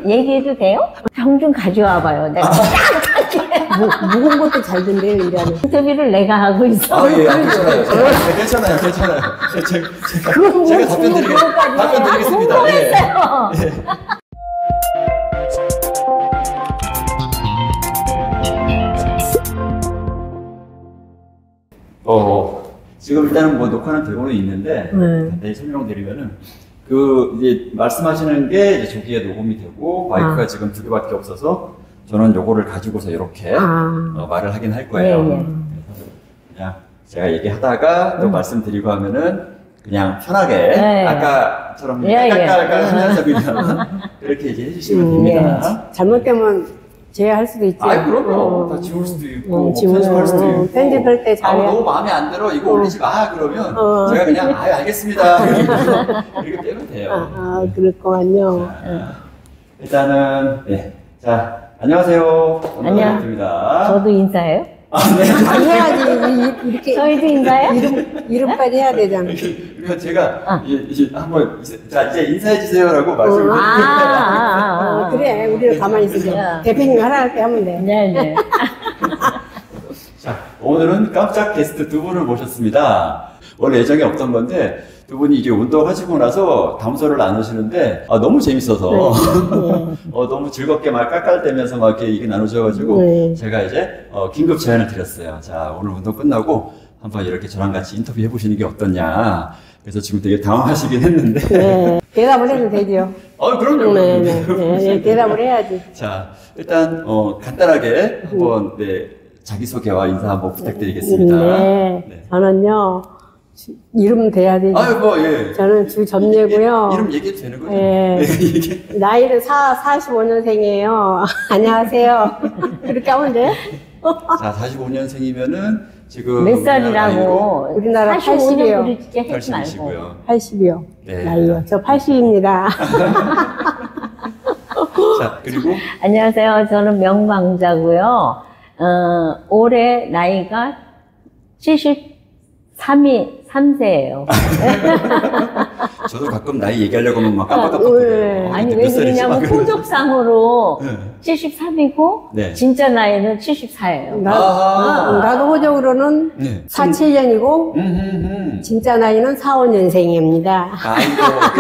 얘기해도 돼요? 형 좀 가져와 봐요. 내가 무거운 것도 잘 된대요, 이제는. 인터뷰를 내가 하고 있어. 예, 괜찮아요. 괜찮아요. 제가 답변 드리겠습니다. 예. 지금 일단은 뭐 녹화는 되고는 있는데, 간단히 설명드리면은, 이제 말씀하시는 게 이제 조기에 녹음이 되고, 마이크가 지금 2개밖에 없어서, 저는 요거를 가지고서 이렇게, 말을 하긴 할 거예요. 그냥 제가 얘기하다가 또 말씀드리고 하면은, 그냥 편하게, 아까처럼 깔깔깔깔 하면서 그냥, 그렇게 이제 해주시면 됩니다. 잘못되면, 제외할 수도 있죠. 그럼요. 다 지울 수도 있고, 편집할 수도 있고. 편집할 때 잘해. 너무 마음에 안 들어, 이거 올리지 마, 그러면 제가 그냥, 알겠습니다. 이렇게 빼면 돼요. 그렇구만요. 일단은, 네. 자, 안녕하세요. 안녕하십니다. 저도 인사해요? 네. 해야지. 이렇게. 저희도 인사해요? 이름까지 해야 되잖아. 그러니까 제가, 이제 한번, 자, 이제 인사해주세요라고 말씀을 드릴게요. 그래, 우리는 가만히 있으자. 대표님 하라 할 때 하면 돼. 네네. 자, 오늘은 깜짝 게스트 2분을 모셨습니다. 원래 예정이 없던 건데, 2분이 이제 운동하시고 나서 담소를 나누시는데, 너무 재밌어서, 너무 즐겁게 막 깔깔대면서 막 이렇게 얘기 나누셔가지고, 제가 이제, 긴급 제안을 드렸어요. 자, 오늘 운동 끝나고, 한번 이렇게 저랑 같이 인터뷰 해보시는 게 어떠냐. 그래서 지금 되게 당황하시긴 했는데. 대답을 해도 되죠. 그럼요. 네, 대답을 해야지. 자, 일단, 간단하게 한번, 자기소개와 인사 한번 부탁드리겠습니다. 네. 저는요, 이름 돼야 되죠. 예. 저는 주점례고요. 이름 얘기해도 되는 거죠? 네. 나이는 45년생이에요. 안녕하세요. 그렇게 하면 돼? 자, 45년생이면은 지금 몇 살이라고? 우리나라 85년 그렇게 하지 말고. 80이시고요. 80이요. 네. 나이요. 저 80입니다. 자, 그리고 안녕하세요. 저는 명방자고요. 올해 나이가 73세예요. 저도 가끔 나이 얘기하려고 하면 막 깜빡깜빡거려요. 아니 왜 그러냐면 호적상으로 73이고 진짜 나이는 74예요. 나도 호적으로는 47년이고 진짜 나이는 45년생입니다.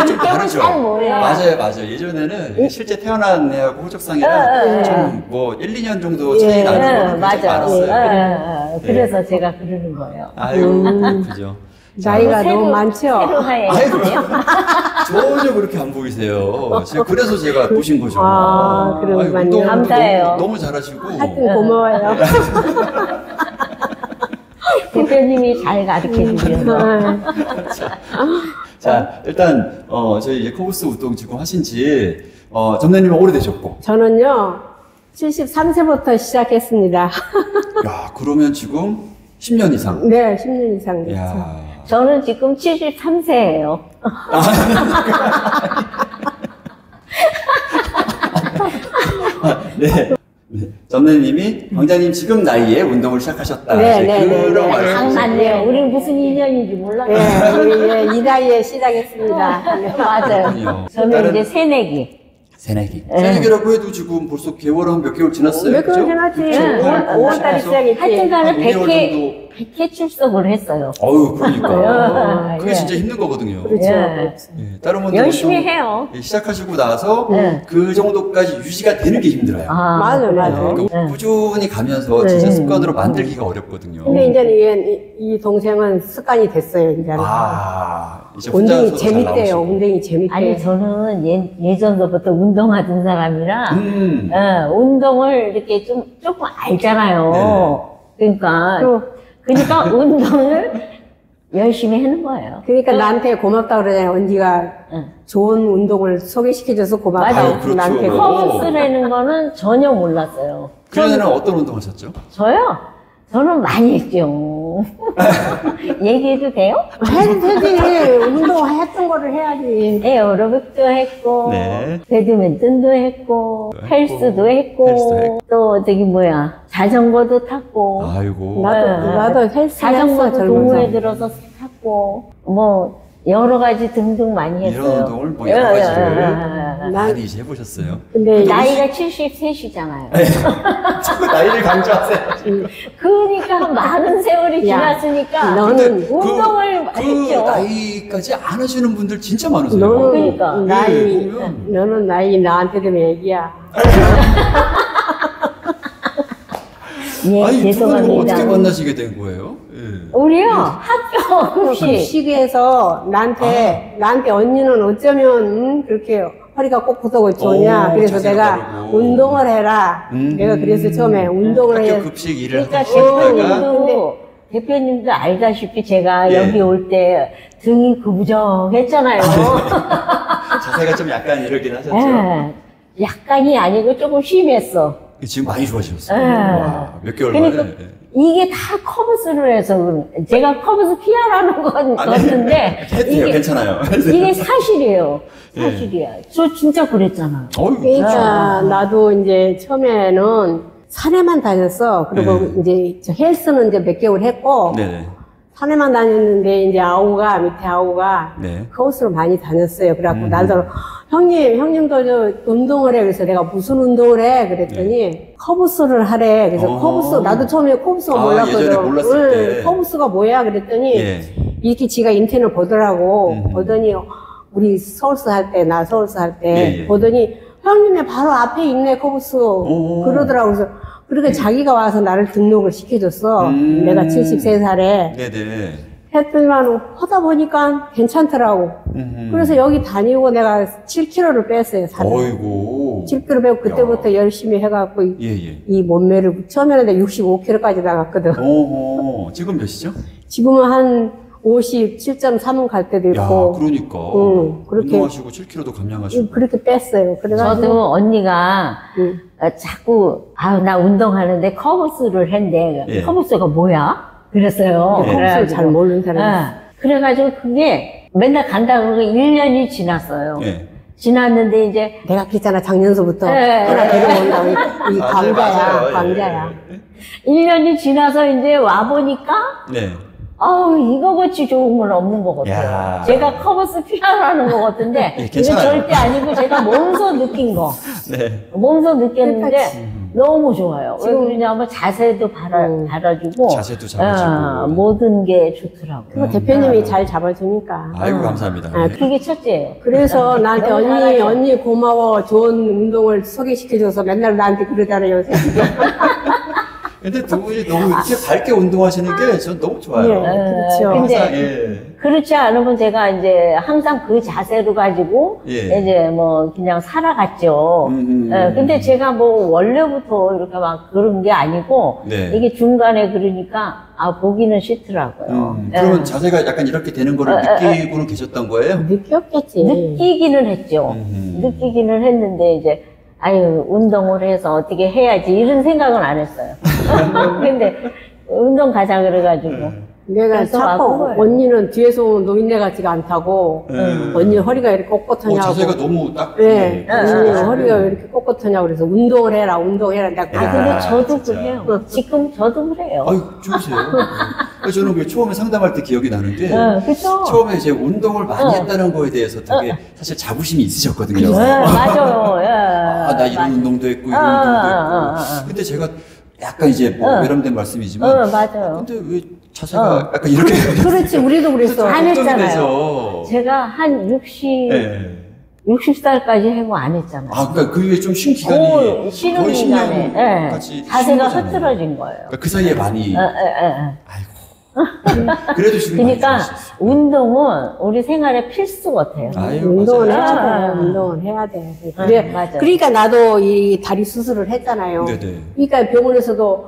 좀 다르죠? 맞아요. 예전에는 실제 태어난 애하고 호적상이랑 좀 뭐 1, 2년 정도 차이 나는 거 굉장히 많았어요. 그래서 제가 그러는 거예요. 그죠. 나이가 너무 많죠? 새로 하얘요. 전혀 그렇게 안 보이세요. 그래서 제가 보신 거죠. 그런군요. 감사해요. 너무 잘하시고. 하여튼 고마워요. 대표님이 잘 가르쳐 주셔서. 자, 일단, 저희 이제 코브스 운동 지금 하신 지, 점례님은 오래되셨고. 저는요, 73세부터 시작했습니다. 야, 그러면 지금 10년 이상? 네, 10년 이상 됐죠. 저는 지금 73세예요. 네. 점례님이 광장님 지금 나이에 운동을 시작하셨다. 그런 말씀. 맞네요. 우리는 무슨 인연인지 몰라요. 네, 우리 이 나이에 시작했습니다. 맞아요. 저는 이제 새내기. 새내기라고 해도 지금 벌써 개월은 몇 개월 지났어요. 몇 개월 지났지. 5월달에 시작했지. 하여튼간에 100회 출석을 했어요. 그러니까. 그게 진짜 힘든 거거든요. 그렇죠. 다른 분들 열심히 해요. 시작하시고 나서 그 정도까지 유지가 되는 게 힘들어요. 맞아. 그러니까 꾸준히 가면서 진짜 습관으로 만들기가 어렵거든요. 근데 이제 이 동생은 습관이 됐어요, 이제는. 이제 운동이 재밌대요. 운동이 재밌대요. 아니, 저는 예전부터 운동하던 사람이라, 운동을 이렇게 조금 알잖아요. 그러니까 운동을 열심히 하는 거예요. 그러니까 나한테 고맙다 그러잖아요. 언니가 좋은 운동을 소개시켜줘서 고맙다고. 맞아요. 나한테. 커브스라는 거는 전혀 몰랐어요. 그전에는 어떤 운동 하셨죠? 저요? 저는 많이 했죠. 얘기해도 돼요? 해야지. 운동했던 거를 해야지. 에어로빅도 했고, 배드민턴도 했고, 헬스도 했고, 또 자전거도 탔고. 아이고. 나도 헬스 자전거도 동호회 들어서 탔고, 여러 가지 등등 많이 했어요. 이런 운동을 뭐 여러 가지를 난- 많이 이제 해보셨어요. 근데 나이가 73이잖아요. 자꾸 나이를 강조하세요. 그러니까 많은 세월이 야, 지났으니까 너는 운동을 그 했죠. 나이까지 안 하시는 분들 진짜 많으세요. 너는 그러니까. 나이, 보면. 너는 나이 나한테 되면 얘기야. 예, 아니, 두 분이 죄송합니다. 어떻게 만나시게 된 거예요? 예. 우리요, 학교 급식. 급식에서 나한테 언니는 어쩌면 그렇게 허리가 꼿꼿하고 좋냐. 오, 그래서 자세가 내가 다르고. 운동을 해라. 내가 그래서 처음에 운동을 학교 해. 급식 일을 그러니까 하시다가 대표님도 알다시피 제가 예. 여기 올 때 등이 구부정했잖아요. 자세가 좀 약간 이러긴 하셨죠. 예, 약간이 아니고 조금 심했어. 지금 많이 좋아지셨어요. 예. 와, 몇 개월 그러니까 만에. 예. 이게 다 커브스를 해서 제가 커브스 피하라는 건 같은데 해도 괜찮아요. 이게 사실이에요. 예. 사실이야. 저 진짜 그랬잖아. 어이구, 그러니까 나도 이제 처음에는 산에만 다녔어. 그리고 네. 이제 저 헬스는 이제 몇 개월 했고 네네. 산에만 다녔는데 이제 밑에 아우가 네. 코스로 많이 다녔어요. 그래갖고 나도 형님도 저 운동을 해. 그래서 내가 무슨 운동을 해? 그랬더니 커브스를 하래. 그래서 어. 커브스 나도 처음에 커브스가 아, 몰랐거든. 예전에 몰랐을 때. 커브스가 뭐야? 그랬더니 예. 이렇게 지가 인터넷 보더라고. 보더니 우리 서울서 할 때, 나 서울서 할 때 예, 예. 보더니 형님의 바로 앞에 있네 커브스. 오. 그러더라고. 그래서 그렇게 자기가 와서 나를 등록을 시켜줬어. 내가 73살에. 네네. 했더니만 하다 보니까 괜찮더라고. 그래서 여기 다니고 내가 7kg를 뺐어요, 살을. 어이구. 7kg 빼고 그때부터 열심히 해갖고 예, 예. 이 몸매를 처음에는 내가 65kg까지 나갔거든. 어허. 지금 몇이죠? 지금은 한 57.3은 갈 때도 야, 있고. 그러니까. 그렇게. 운동하시고 7kg도 감량하시고. 그렇게 뺐어요. 그래가지고. 저도 언니가 응. 자꾸 나 운동하는데 커브스를 한대. 예. 커브스가 뭐야? 그랬어요. 커브스를 그래가지고. 잘 모르는 사람이 있어. 그래가지고 그게 맨날 간다 그러고 1년이 지났어요. 예. 지났는데 이제 내가 그랬잖아, 작년서부터. 예, 하나 예. 데려온다고. 이 맞아요, 광자야, 맞아요. 광자야. 예. 1년이 지나서 이제 와보니까 네. 아우 이거같이 좋은 건 없는 것 같아요. 야. 제가 커버스 피하라는 것 같은데 예, 이건 괜찮아요. 절대 아니고 제가 몸소 느낀 거. 네. 몸소 느꼈는데 너무 좋아요. 왜 지금- 그러냐면 자세도 달아주고 자세도 잡아주고. 모든 게 좋더라고요. 그리고 대표님이 잘 잡아주니까. 아이고, 감사합니다. 아, 네. 그게 첫째예요. 그래서 나한테 너무 잘하죠. 언니 고마워. 좋은 운동을 소개시켜줘서 맨날 나한테 그러잖아요. 근데 두 분이 너무 이렇게 밝게 운동하시는 게 전 너무 좋아요. 예, 그렇죠. 근데 항상, 예. 그렇지 않으면 제가 이제 항상 그 자세로 가지고 예. 이제 뭐 그냥 살아갔죠. 근데 제가 뭐 원래부터 이렇게 막 그런 게 아니고 네. 이게 중간에 그러니까 보기는 싫더라고요. 그러면 자세가 약간 이렇게 되는 거를 느끼고는 계셨던 거예요? 느꼈겠지. 느끼기는 했죠. 느끼기는 했는데 이제 아유 운동을 해서 어떻게 해야지 이런 생각은 안 했어요. 근데 운동 가자 그래가지고 내가 그래서 자꾸 와본 거예요. 언니는 뒤에서 오면 노인네 같지가 않다고. 언니 허리가 이렇게 꼿꼿하냐고. 자세가 너무 딱. 네, 언니 아. 허리가 왜 이렇게 꼿꼿하냐고 그래서 운동을 해라. 내가 아, 근데 저도 진짜. 그래요. 지금 저도 그래요. 아유, 좋으세요. 저는 그 처음에 상담할 때 기억이 나는 게. 그쵸? 처음에 이제 운동을 많이 했다는 거에 대해서 되게 사실 자부심이 있으셨거든요. 맞아요. 나 이런 운동도 했고, 이런 운동도 했고. 근데 제가 약간 이제 뭐 외람된 말씀이지만. 맞아요. 근데 왜 자세가 약간 이렇게. 그렇지, 우리도 그랬어. 안 했잖아요. 돼서. 제가 한 60살까지 하고 안 했잖아요. 아, 그러니까 그게 좀 쉰 기간이. 쉬는 거의 기간에 10년 같이 자세가 쉰 거잖아요. 흐트러진 거예요. 그러니까 그 사이에 많이. 아이고. 그래도 지금 그러니까 많이 좋으셨어요. 운동은 우리 생활의 필수 같아요. 아유, 운동을 맞아요. 해야 돼. 운동을 해야 돼. 그래, 맞아요. 그러니까 나도 이 다리 수술을 했잖아요. 네네. 그러니까 병원에서도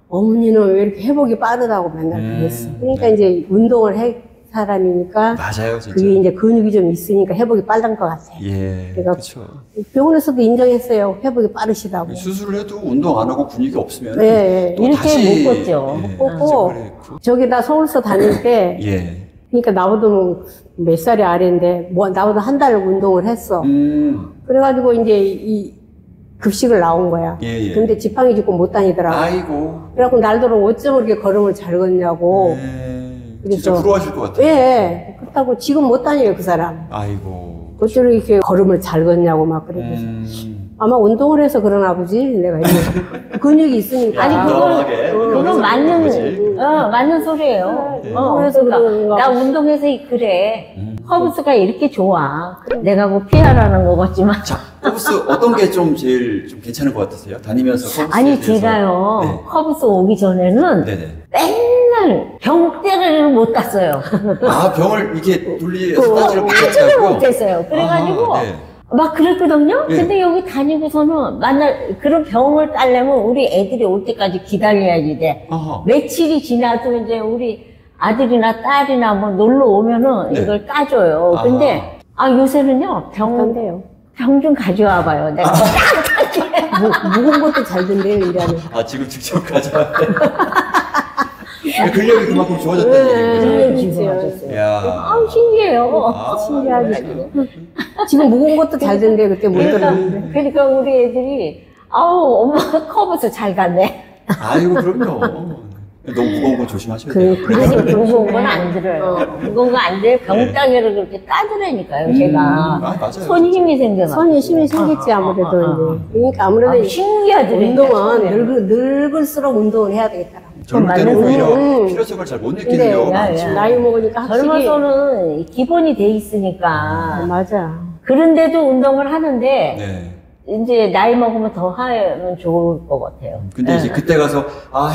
어머니는 왜 이렇게 회복이 빠르다고 맨날 그랬어. 그러니까 네. 이제 운동을 해 사람이니까 맞아요, 진짜. 그게 이제 근육이 좀 있으니까 회복이 빠른 것 같아. 예, 그러니까 그렇죠. 병원에서도 인정했어요. 회복이 빠르시다고. 수술을 해도 운동 안 하고 근육이 없으면 예, 예. 또 이렇게 다시 못 걷죠. 예, 못 걷고. 그래, 저기 나 서울서 다닐 때 예. 그러니까 나보다 몇 살이 아래인데 뭐 나보다 한 달 운동을 했어. 그래가지고 이제 이 급식을 나온 거야. 예, 예. 근데 지팡이 짚고 못 다니더라고. 아이고. 그래갖고 날더러 어쩜 그렇게 걸음을 잘 걷냐고. 예. 그래서- 진짜 부러워하실 것 같아요. 예, 예. 탔다고 지금 못 다녀요, 그 사람. 아이고. 어쩌고 이렇게 걸음을 잘 걷냐고 막 그러면서. 아마 운동을 해서 그러나 보지. 내가 이제 근육이 있으니까. 아니, 건강하게. 그건 맞는 소리예요. 운동해서 그러니까 그런가 나 운동해서 그래. 허브스가 이렇게 좋아. 내가 뭐 피하라는 거 같지만. 자, 허브스 어떤 게 좀 제일 좀 괜찮은 것 같으세요? 다니면서 허브스에 아니, 대해서. 제가요, 네. 허브스 오기 전에는 네네. 맨날 병때를 못 땄어요. 아, 병을 이렇게 돌리서 따지를 따지를 못했다고요? 못했어요. 그래가지고 아, 네. 막 그랬거든요. 네. 근데 여기 다니고서는 그런 병을 따려면 우리 애들이 올 때까지 기다려야지 돼. 아하. 며칠이 지나도 이제 우리 아들이나 딸이나 뭐 놀러 오면은 네. 이걸 따줘요. 아하. 근데 요새는요 어떤데요? 병 좀 가져와 봐요. 내가 무거운 것도 잘 든대요, 일하는. 아, 지금 직접 가져왔대. 근력이 그만큼 좋아졌다는 얘기죠. 굉장히 기분하셨어요. 이야. 신기해요. 신기하지. 지금 무거운 것도 잘 든대, 그때 못 들었는데. 그러니까 우리 애들이 엄마 커브스 잘 갔네. 아이고, 그럼요. 너무 무거운 건 조심하셔야 돼요. 그러니 무거운 건 안 들어요. 무거운 건 안 돼요. 병따개를 그렇게 따드라니까요, 제가. 맞아요. 손 힘이 생겨서. 손이 힘이 생겼지, 아무래도. 이제. 그러니까 아무래도 신기하지. 운동은 늙을수록 운동을 해야 되겠더라. 젊을 때는 맞는 오히려 필요성을 잘 못 느끼는 근데 경우가 많죠. 나이 먹으니까 확실히. 젊어서는 기본이 돼 있으니까. 맞아. 그런데도 운동을 하는데, 네. 이제 나이 먹으면 더 하면 좋을 것 같아요. 근데 이제 그때 가서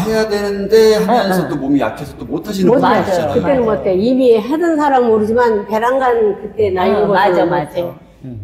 해야 되는데 하면서 또 몸이 약해서 또 못 하시는 분들 맞아요. 있잖아요. 그때는 뭐 어때? 이미 하던 사람 모르지만 베란간 그때 나이 먹어서. 맞아.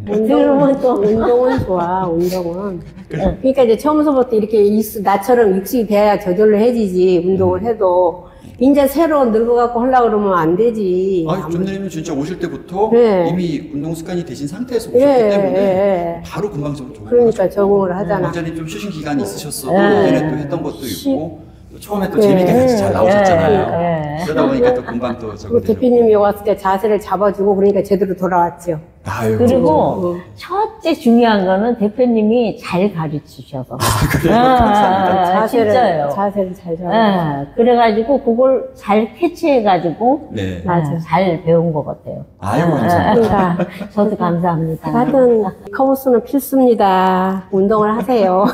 운동은 또 운동은 좋아. 운동은. 그러니까 이제 처음서부터 이렇게 나처럼 육식이 돼야 저절로 해지지. 운동을 해도 이제 새로 늙어갖고 하려고 그러면 안 되지. 존님은 진짜 오실 때부터 네. 이미 운동 습관이 되신 상태에서 오셨기 때문에 바로 금방 적응을 그러니까 적응을 하잖아. 완전히 좀 쉬신 기간이 있으셨어도 네. 예전에 또 했던 것도 있고 또 처음에 또 재밌게 같이 잘 나오셨잖아요. 네. 그러다 보니까 또 금방 또 그리고 적응이 되셨고. 대표님이 왔을 때 자세를 잡아주고 그러니까 제대로 돌아왔죠. 아이고. 그리고 첫째 중요한 거는 대표님이 잘 가르치셔서. 그래요? 감사합니다. 진짜예요. 자세를 잘 잡아. 그래가지고 그걸 잘 캐치해가지고 네. 맞아. 잘 배운 것 같아요. 아이고, 감사합니다. 그러니까 저도 감사합니다. 하여튼 커브스는 필수입니다. 운동을 하세요.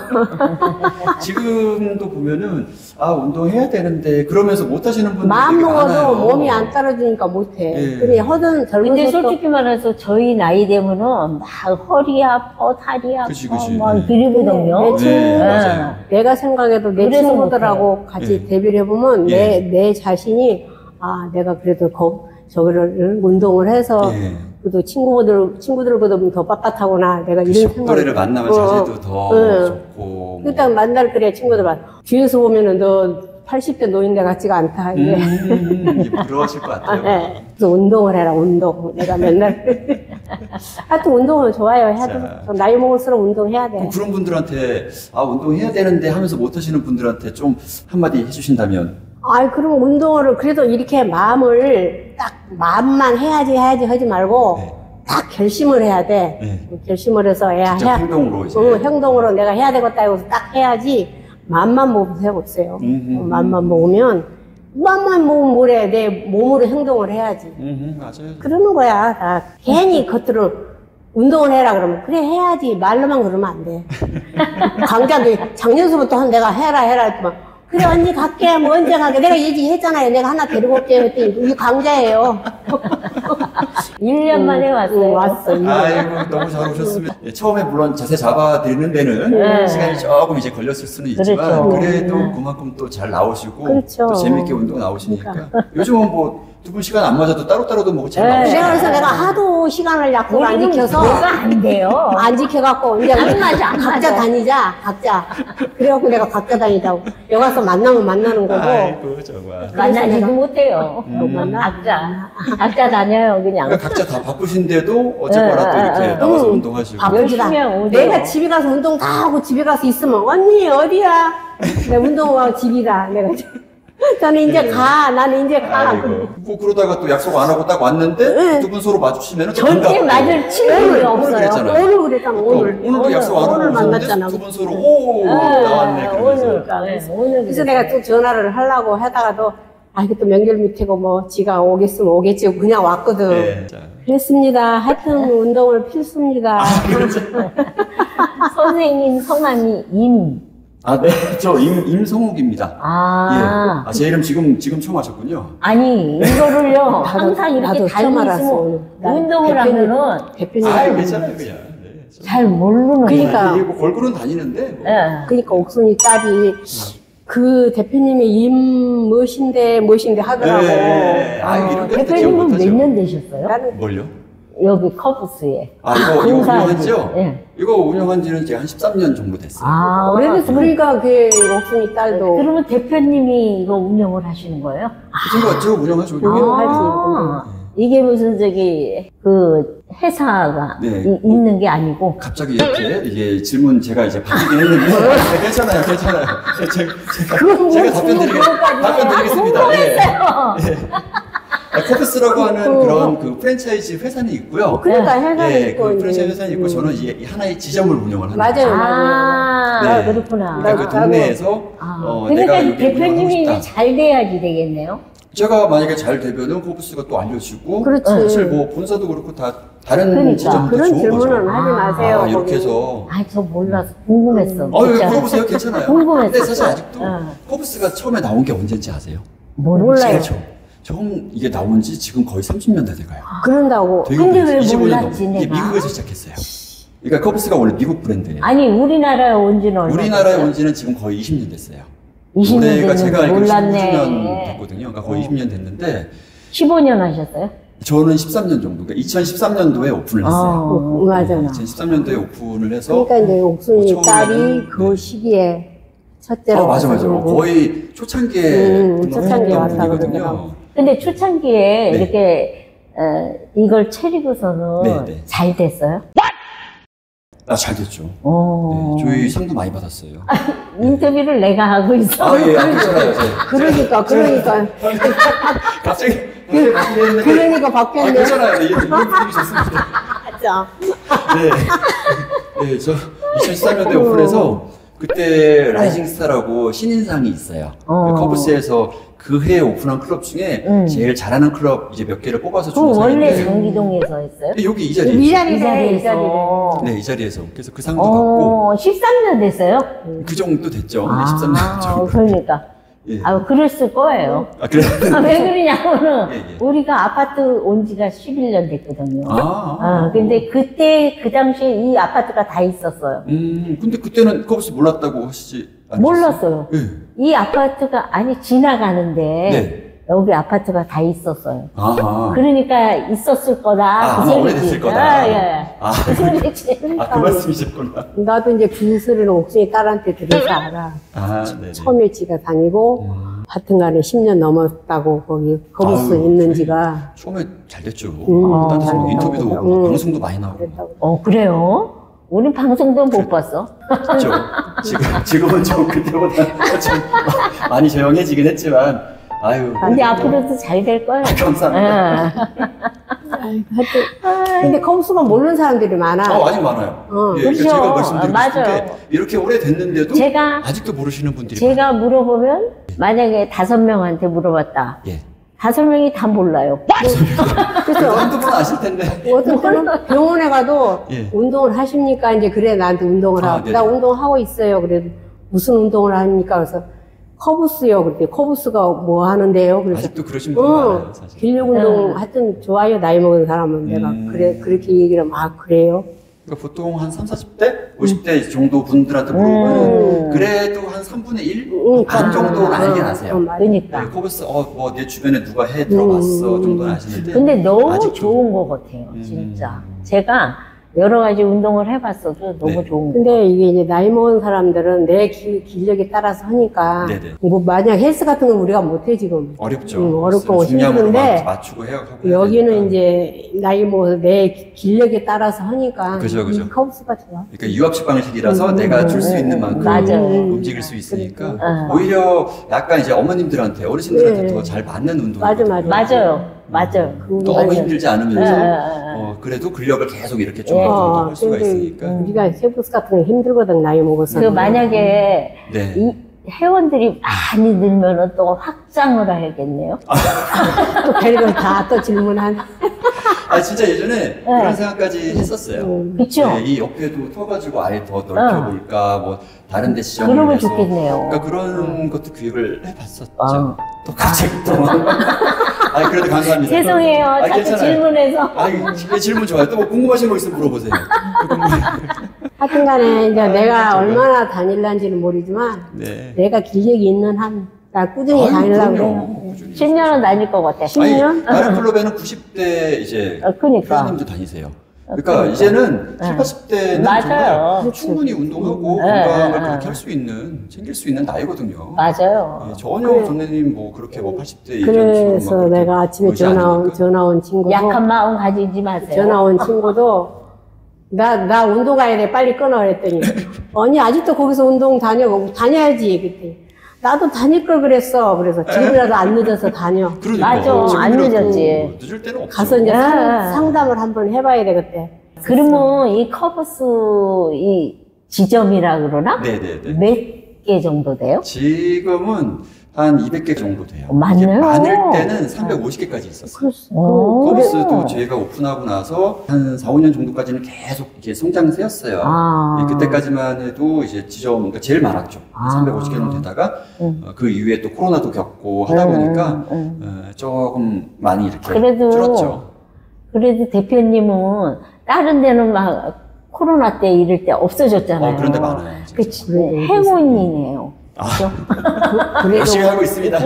지금도 보면은 운동해야 되는데 그러면서 못 하시는 분들이 마음 되게 먹어도 많아요. 몸이 안 따라주니까 못해. 예. 그래 허든 젊은 근데 것도 솔직히 말해서 저희 나이 되면은 막 허리 아파, 다리 아파, 그치. 막 네. 그러거든요. 내 친구, 네, 맞아요. 내가 생각해도 내 그래서 친구들하고 같이 예. 데뷔를 해보면 예. 내 자신이 내가 그래도 저기를 운동을 해서 예. 그래도 친구들보다 더 빳빳하구나. 내가 이런 생각. 또래를 만나면 자세도 더 예. 좋고. 일단 만날 그래 친구들 봐. 뒤에서 보면은 너 80대 노인네 같지가 않다. 이게. 부러워하실 것 같아요. 네. 그래서 운동을 해라, 운동. 내가 맨날. 하여튼 운동은 좋아요. 해야 돼. 자. 나이 먹을수록 운동해야 돼. 그런 분들한테 운동해야 되는데 하면서 못 하시는 분들한테 좀 한마디 해주신다면. 그럼 운동을 그래도 이렇게 마음만 해야지 하지 말고 네. 딱 결심을 해야 돼. 네. 결심을 해서 직접 행동으로 이제. 행동으로 내가 해야 되겠다 해서 딱 해야지 마음만 먹으면 소용없어요. 마음만 먹으면 뭐래. 내 몸으로 행동을 해야지. 맞아요. 그러는 거야. 다 괜히 겉으로 운동을 해라 그러면 그래 해야지. 말로만 그러면 안 돼. 강자도 작년서부터 내가 해라 했더만 그래 언니 갈게. 뭐 언제 갈게. 내가 얘기했잖아요. 내가 하나 데리고 올게 했더니 이 강자예요. 1년 만에 왔어요. 왔어. 아이고, 너무 잘 오셨습니다. 처음에 물론 자세 잡아드리는 데는 시간이 조금 이제 걸렸을 수는 있지만, 그렇죠. 그래도 그만큼 또 잘 나오시고, 그렇죠. 또 재밌게 운동 나오시니까. 요즘은 뭐, 두 분 시간 안 맞아도 따로따로도 뭐 잘 나오시고. 그래서 내가 하도 시간을 약속 안 지켜서 뭐가 안 돼요. 안 지켜갖고 이제 안 맞아. 각자 다니자. 그래갖고 내가 각자 다니자고. 여기 가서 만나면 만나는 거고. 아이고, 정말. 만나지도 못해요. 각자 다녀요, 그냥. 그러니까 각자 다 바쁘신데도 어쨌거나 또 이렇게 나와서 운동하시고. 바쁘지다. 열심히 하면 오죠. 내가 집에 가서 운동 다 하고 집에 가서 있으면 언니 어디야? 내가 운동하고 집이다. 내가 저는 이제 가. 나는 이제 가. 아이고. 뭐 그러다가 또 약속 안 하고 딱 왔는데 두 분 서로 마주치면 절대 맞을 친구이 없어요. 오늘 그랬잖아. 오늘도 약속 안 하고 오늘 오셨는데 만났잖아. 두 분 서로 나왔네 그러면서. 오늘 그래서 내가 또 전화를 하려고 하다가도 아, 이것도 명절 밑이고 뭐 지가 오겠으면 오겠지 그냥 왔거든. 네. 자. 그랬습니다. 하여튼 운동을 필수입니다. 선생님 성함이 아, 네. 저 임성욱입니다. 아. 예. 제 이름 지금 처음 하셨군요. 아니, 이거를요, 항상 이렇게 나도 달고 처음 알았어, 있으면 오늘. 난 운동을 대표님, 하면은 대표님. 괜찮아요, 그냥. 네. 잘 모르는 그러니까. 거예요. 이게 뭐 걸그룹 다니는데. 뭐. 예. 그러니까 옥순이 딸이 그 대표님이 멋인데 하더라고. 네. 아유, 이런 거 기억 대표님은 못하죠. 몇 년 되셨어요? 나는 뭘요? 여기 커브스에. 아, 이거 공사하지. 운영한 지요? 예. 이거 운영한 지는 제가 한 13년 정도 됐어요. 아, 그래서 그러니까 그 옥순이 딸도 그러면 대표님이 이거 운영을 하시는 거예요? 제가 운영하죠. 아, 이게 무슨 그 회사가 네. 있는 게 아니고. 갑자기 이렇게 이게 질문 제가 이제 바뀌긴 했는데 네, 괜찮아요. 제가 답변 드리겠습니다. 궁금했어요. 커브스라고 하는 그런 그 프랜차이즈 회사는 있고요. 그러니까 회사는 예, 있고 그 프랜차이즈 회사는 있고 저는 이제 하나의 지점을 운영을 하는 맞아요. 거죠. 아, 네. 그렇구나. 그러니까 그 동네에서 그러니까 내가 여기 대표님이 운영하고 이제 싶다. 잘 돼야지 되겠네요. 제가 만약에 잘 되면은 커브스가 또 알려주고 그렇지. 사실 뭐 본사도 그렇고 다 다른 그러니까. 지점도 그런 좋은 질문은 거죠. 하지 마세요. 아, 이렇게 거기. 해서 아, 저 몰라서 궁금했어. 예, 물어보세요. 괜찮아요. 궁금했어. 근데 사실 아직도 응. 커브스가 처음에 나온 게 언제인지 아세요? 몰라요. 제일 처음 이게 나온 지 지금 거의 30년 다 돼가요. 그런다고. 되게 근데 오래됐어요. 왜 25년 몰랐지, 넘게. 이게 내가? 미국에서 시작했어요. 그러니까 커브스가 원래 미국 브랜드예요. 아니, 우리나라에 온 지는 얼마 우리나라에 됐어요? 온 지는 지금 거의 20년 됐어요. 20년 올해가 제가 알기로 몰랐네. 19주년 됐거든요. 그러니까 거의 20년 됐는데 15년 하셨어요? 저는 13년 정도, 그러니까 2013년도에 오픈을 했어요. 맞아. 2013년도에 오픈을 해서 그러니까 이제 옥순이 처음에는, 딸이 그 네. 시기에 첫째로 맞아. 와서 거의 초창기에 초창기에 왔다 분이거든요. 그러더라고. 근데 초창기에 네. 이렇게 이걸 차리고서는 네, 네. 잘 됐어요? 잘 됐죠. 어. 네, 저희 상도 많이 받았어요. 인터뷰를 내가 하고 있어. 예, 괜찮아요. 그러니까 갑자기 바뀌겠는데. 그러니까 바뀌었네. 괜찮아요. 네, 이런 분위기 좋습니다. 맞아. 네, 저 2013년도에 오픈해서 그때 라이징 스타라고 신인상이 있어요. 커브스에서 그 해에 오픈한 클럽 중에 제일 잘하는 클럽 이제 몇 개를 뽑아서 그 주는 원래 상인데 장기동에서 했어요? 여기 이 이 자리에서. 이 자리에 자리에서. 네, 이 자리에서. 그래서 그 상도 받고 13년 됐어요? 그 정도 됐죠. 네, 13년 정도. 그러니까. 예. 그랬을 거예요. 그래. 왜 그러냐면은, 예. 우리가 아파트 온 지가 11년 됐거든요. 아. 근데 그때, 그 당시에 이 아파트가 다 있었어요. 근데 그때는 커브스 몰랐다고 하시지 않으셨어요? 몰랐어요. 예. 이 아파트가, 지나가는데, 네. 여기 아파트가 다 있었어요. 아하. 그러니까 있었을 거다. 그 오래됐을 소리지. 거다. 예. 그 소리지. 그 말씀이셨구나. 나도 이제 그 소리는 옥순이 딸한테 들어서 알아. 네네. 처음에 지가 다니고 하여튼간에 10년 넘었다고 거기 커브스 아유, 있는 네. 지가 처음에 잘 됐죠. 잘 딴 데서 막 인터뷰도 됐다고. 오고, 막 방송도 많이 나오고. 그랬다고. 그래요? 우리 방송도 못 봤어. 그렇죠. 지금은 좀 그때보다 좀 많이 조용해지긴 했지만, 아유. 근데 앞으로도 잘 될 거예요. 감사합니다. 하여튼 근데 커브스가 모르는 사람들이 많아. 아직 많아요. 예, 그렇죠. 제가 말씀드리고 맞아요. 싶은 게 이렇게 오래 됐는데도 아직도 모르시는 분들이 제가 물어보면 만약에 5명한테 물어봤다. 예. 5명이 다 몰라요. 그래서 한두 분 아실 텐데. 어떤 때는 병원에 가도 예. 운동을 하십니까? 이제 그래 나한테 운동을 하고 네네. 나 운동하고 있어요. 그래 무슨 운동을 합니까? 그래서 커브스요. 그랬더니 커브스가 뭐 하는데요? 그래서 아직도 그러신 분이 많아요, 사실. 근력 운동 하여튼 좋아요. 나이 먹은 사람은 내가 그렇게 얘기를 막 그래요. 그러니까 보통 한 30, 40대? 50대 정도 분들한테 물어보면 그래도 한 3분의 1? 반 정도는 알긴 아세요. 맞아. 그러니까. 네, 커브스, 뭐, 내 주변에 누가 해 들어봤어 정도는 아시는데. 근데 너무 아직도. 좋은 것 같아요. 진짜. 제가 여러 가지 운동을 해봤어도 너무 네. 좋은 거. 근데 이게 이제 나이 먹은 사람들은 내 기력에 따라서 하니까 네네. 뭐 만약 헬스 같은 건 우리가 못해 지금. 어렵죠. 어렵고 중요한 걸 힘든데 맞추고 해야 하고 여기는 해야 되니까. 이제 나이 먹어서 내 기력에 따라서 하니까 그죠. 이 커브스가 좋아. 그러니까 유압식 방식이라서 내가 줄 수 있는 만큼 맞아요. 움직일 수 있으니까 오히려 약간 이제 어머님들한테 어르신들한테 네. 더 잘 맞는 운동. 맞아요. 너무 힘들지 않으면서 네. 그래도 근력을 계속 이렇게 좀 할 수가 근데 있으니까. 우리가 세부스 같은 거 힘들거든 나이 먹어서. 그 만약에 네. 회원들이 많이 늘면은 또 확장을 해야겠네요. 또 별걸 다 또 질문한. 아, 진짜 예전에 그런 생각까지 했었어요. 그쵸? 네, 이 옆에도 터가지고 아예 더 넓혀볼까, 뭐, 다른 데 지정을 그러면 해서. 좋겠네요. 그러니까 그런 것도 기획을 해봤었죠. 또 갑자기 또. 아, 그래도 감사합니다. 죄송해요. 아, 자꾸 괜찮아요. 질문해서. 아, 질문 좋아요. 또 뭐 궁금하신 거 있으면 물어보세요. 하여튼 간에 이제 내가 얼마나 다닐란지는 모르지만 네. 내가 기력이 있는 한, 나 꾸준히 아유, 다니려고 그럼요. 그래요. 꾸준히. 10년은 다닐 것 같아. 10년? 다른 클럽에는 90대 이제 그러니까. 회원님도 다니세요. 그러니까 이제는 7, 80대는 맞아요. 정말 충분히 운동하고 건강을 그렇게 할 수 있는, 챙길 수 있는 나이거든요. 맞아요. 예, 전혀 전내님 뭐 그렇게 뭐 80대 그래서 내가 아침에 전화 온 친구도 약한 마음 가지지 마세요. 전화 온 친구도 나 운동 가야 돼 빨리 끊어 그랬더니 아니 아직도 거기서 운동 다녀야지 그랬더니 나도 다닐 걸 그랬어 그래서 지금이라도 안 늦어서 다녀 그러니까, 맞아. 안 지금이라도 늦었지. 늦을 때는 없죠. 가서 이제 네. 상담을 한번 해봐야 되겠대. 그러면 이 커버스 이 지점이라 그러나? 네네네. 몇 개 정도 돼요? 지금은 한 200개 정도 돼요. 많네요. 이게 많을 때는 350개까지 있었어요. 오, 커버스도 저희가 오픈하고 나서 한 4, 5년 정도까지는 계속 이렇게 성장세였어요. 아. 예, 그때까지만 해도 이제 지점, 그러니까 제일 많았죠. 아. 350개 정도 되다가 그 이후에 또 코로나도 겪고 하다 보니까 조금 많이 이렇게 그래도 줄었죠. 그래도 대표님은 다른 데는 막 코로나 때 이럴 때 없어졌잖아요. 그런 데 많아요. 진짜. 그치. 행운이네요. 그죠? 열심히 하고 있습니다.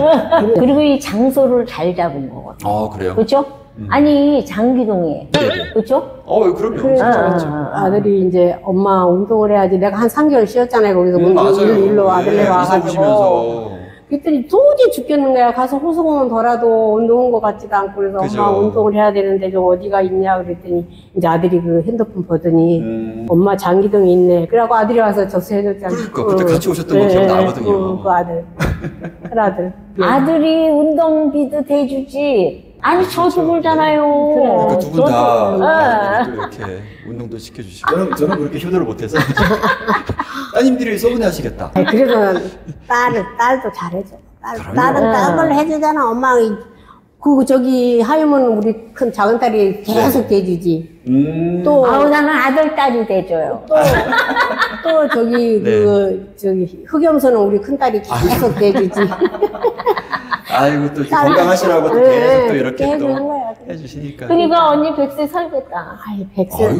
그리고 이 장소를 잘 잡은 거거든요. 그래요? 그죠? 아니, 장기동에. 네네. 그죠? 그럼요. 진짜 맞죠. 아들이 이제 엄마 운동을 해야지 내가 한 3개월 쉬었잖아요 거기서 맞아요. 일로 아들네 네, 이사 와가지고 오시면서. 그랬더니 도저히 죽겠는 거야. 가서 호수공원 돌아도 운동한 것 같지도 않고 그래서 그죠. 엄마 운동을 해야 되는데 좀 어디가 있냐 그랬더니 이제 아들이 그 핸드폰 보더니 엄마 장기동이 있네. 그래갖고 아들이 와서 접수해줬잖아. 그러니까 그때 같이 오셨던 거 기억나거든요. 그 아들. 큰아들. 아들이 운동비도 대주지. 아니, 저도 그러잖아요. 그러니까 두 분 다 네. 또 이렇게 운동도 시켜주시고. 저는 그렇게 효도를 못해서. 따님들이 서운해 하시겠다. 그래서 딸도 잘해줘. 딸은 땀을 해주잖아. 엄마, 저기 하이면 우리 작은 딸이 계속 대주지. 또, 아우, 나는 아들, 딸이 대줘요. 또 저기, 네. 저기, 흑염소는 우리 큰 딸이 계속 대주지. 아이고, 또 이렇게 건강하시라고 또 계속 또 이렇게 또 해주는 거야. 해주시니까. 그러니까 언니 100세 살겠다. 아이, 백세.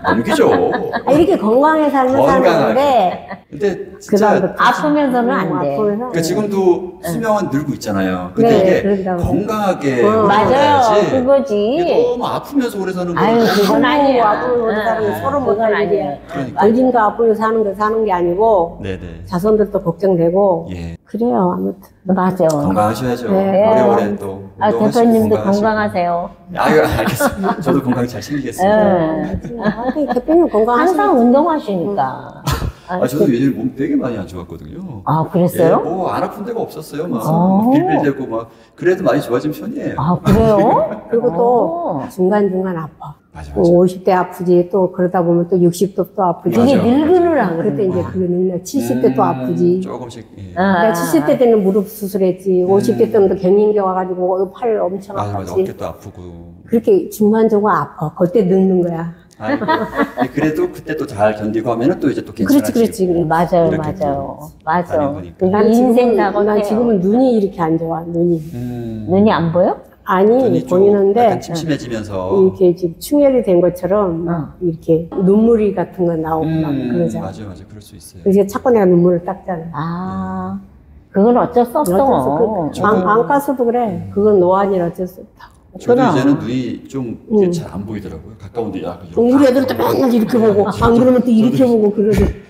넘기죠. 이렇게 건강하게 살면 건강하게. 사는데, 근데 그 진짜. 다음부터 아프면서는 안 돼. 그러니까 지금도 수명은 늘고 있잖아요. 근데 네, 이게 그런다고. 건강하게 맞아요. 살아야지. 그거지. 이게 너무 아프면서 오래 사는 아유, 거는 그건 아니야. 아프고 우리 사람은 서로 그건 못할 아니에요. 일이야. 그러니까. 어딘가 아프고 사는 게 아니고, 네네. 자손들도 걱정되고, 예. 그래요, 아무튼. 맞아. 건강하셔야죠. 네. 오래오래 또. 아, 운동하시고 대표님도 건강하시고. 건강하세요. 아유, 알겠습니다. 저도 건강 잘 챙기겠습니다. 예. 대표님 건강하시고. 항상 운동하시니까. 저도 예전에 몸 되게 많이 안 좋았거든요. 아, 그랬어요? 뭐 안 아픈 데가 없었어요. 막 빌빌대고 막 그래도 많이 좋아진 편이에요. 아, 그래요? 그리고 또 중간중간 아파. 맞아. 50대 아프지, 또 그러다 보면 또 60도 또 아프지. 이게 맞아. 늙으느라 그때 이제 그 능력, 70대 또 아프지. 조금씩. 예. 내가 70대 때는 무릎 수술했지, 50대 때는 또 경인기 와가지고 팔 엄청 맞아, 맞아. 아팠지. 어깨도 아프고. 그렇게 중간중간 아파. 그때 늙는 거야. 아이고. 그래도 그때 또 잘 견디고 하면은 또 이제 또 괜찮아지고. 그렇지. 맞아요, 이렇게 맞아요. 또 맞아. 가는 거니까. 그게 난 인생 다 난 지금은 눈이 이렇게 안 좋아, 눈이. 눈이 안 보여? 아니, 눈이 좀 보이는데, 약간 침침해지면서. 이렇게 지금 충혈이 된 것처럼, 이렇게 눈물이 같은 거 나오고 막 그러잖아. 맞아. 그럴 수 있어요. 그래서 자꾸 내가 눈물을 닦잖아. 아, 그건 어쩔 수 없어. 어쩔 수 없어. 안 까서도 그래. 그건 노안이라 어쩔 수 없다. 저도 그럼. 이제는 눈이 좀 잘 안 보이더라고요. 가까운데 약간 이렇게. 우리 애들도 맨날 이렇게 보고, 안 그러면 또 이렇게 보고 그러지.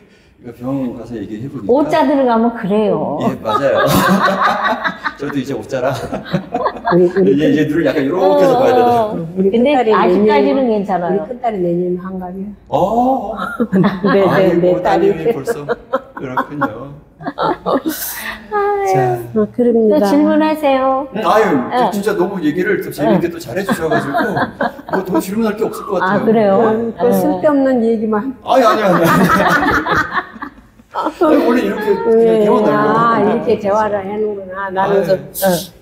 병원 가서 얘기해보니까. 옷자 들어가면 그래요. 예, 맞아요. 저도 이제 옷자라. 우리 이제 눈을 약간 이렇게 해서 봐야 되더라고요. 우리 근데 큰딸이 아직까지는 우리 괜찮아요. 큰딸이 내년 한갑이야. 내 내 딸이. 벌써 그렇군요. 또 그럽니다. 질문하세요. 아유, 진짜 너무 얘기를 또 재밌게 또 잘해주셔가지고, 뭐 더 질문할 게 없을 것 같아요. 아, 그래요? 그 쓸데없는 얘기만. 아니. 아니, 원래 이렇게 그냥 대화나누려고 아, 이렇게 대화를 하는구나. 나는 아유.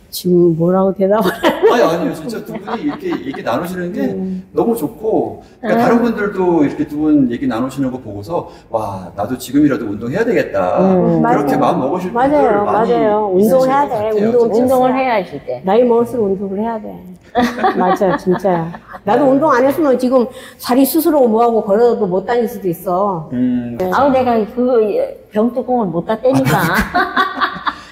지금 뭐라고 대답을 해? 아니요. 진짜 두 분이 이렇게 얘기 나누시는 게 너무 좋고, 그러니까 다른 분들도 이렇게 두 분 얘기 나누시는 거 보고서, 와, 나도 지금이라도 운동해야 되겠다. 그렇게 맞아요. 마음 먹으실 분들 맞아요, 많이 맞아요. 있으실 운동해야 것 돼. 같아요, 진짜. 운동을 해야지 돼. 나이 먹을수록 운동을 해야 돼. 맞아, 진짜야. 나도 운동 안 했으면 지금 다리 수술하고 뭐하고 걸어도 못 다닐 수도 있어. 아우 내가 그거 병뚜껑을 못 땄다니까.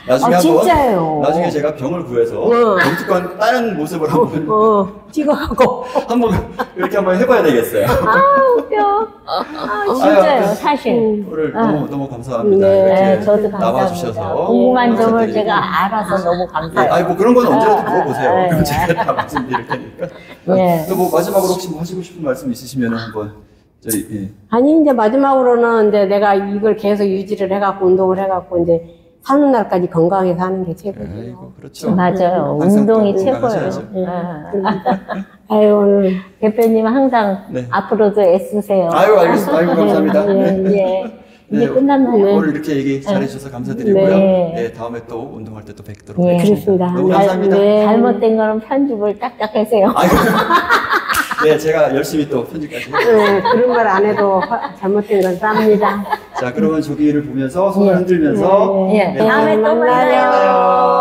나중에 아, 한번, 진짜예요. 나중에 제가 병을 구해서, 응. 병뚜껑 다른 모습을 한번, 찍어갖고. 한번, 이렇게 한번 해봐야 되겠어요. 아 웃겨. 아 진짜요 사실. 오늘 너무 감사합니다. 네, 이렇게 저도 감사합니다. 나와주셔서. 궁금한 점을 감사드리고. 제가 알아서 너무 예, 감사해요. 아니, 뭐 그런 건 언제라도 물어보세요. 네. 그럼 제가 다 말씀드릴 테니까. 예. 또 뭐 마지막으로 혹시 뭐 하시고 싶은 말씀 있으시면 한번, 저희, 예. 아니, 이제 마지막으로는 이제 내가 이걸 계속 유지를 해갖고, 운동을 해갖고, 이제 사는 날까지 건강하게 사는 게 최고죠. 아이고, 그렇죠. 맞아요. 항상 운동이 또 최고예요. 건강하셔야죠. 아유, 오늘. 대표님 항상 네. 앞으로도 애쓰세요. 아유, 알겠습니다. 아이고, 감사합니다. 예, 예. 이제 네, 끝났나요? 오늘 이렇게 얘기 잘해주셔서 감사드리고요. 네. 네, 다음에 또 운동할 때 또 뵙도록 예. 하겠습니다. 그렇습니다. 너무 감사합니다. 네. 잘못된 거는 편집을 딱딱 하세요. 아이고. 네, 제가 열심히 또 편집까지 해요. 네, 그런 말 안 해도 잘못된 건 쌉니다. 자, 그러면 조기를 보면서 손을 흔들면서 예. 네, 다음에 또 만나요. 만나요.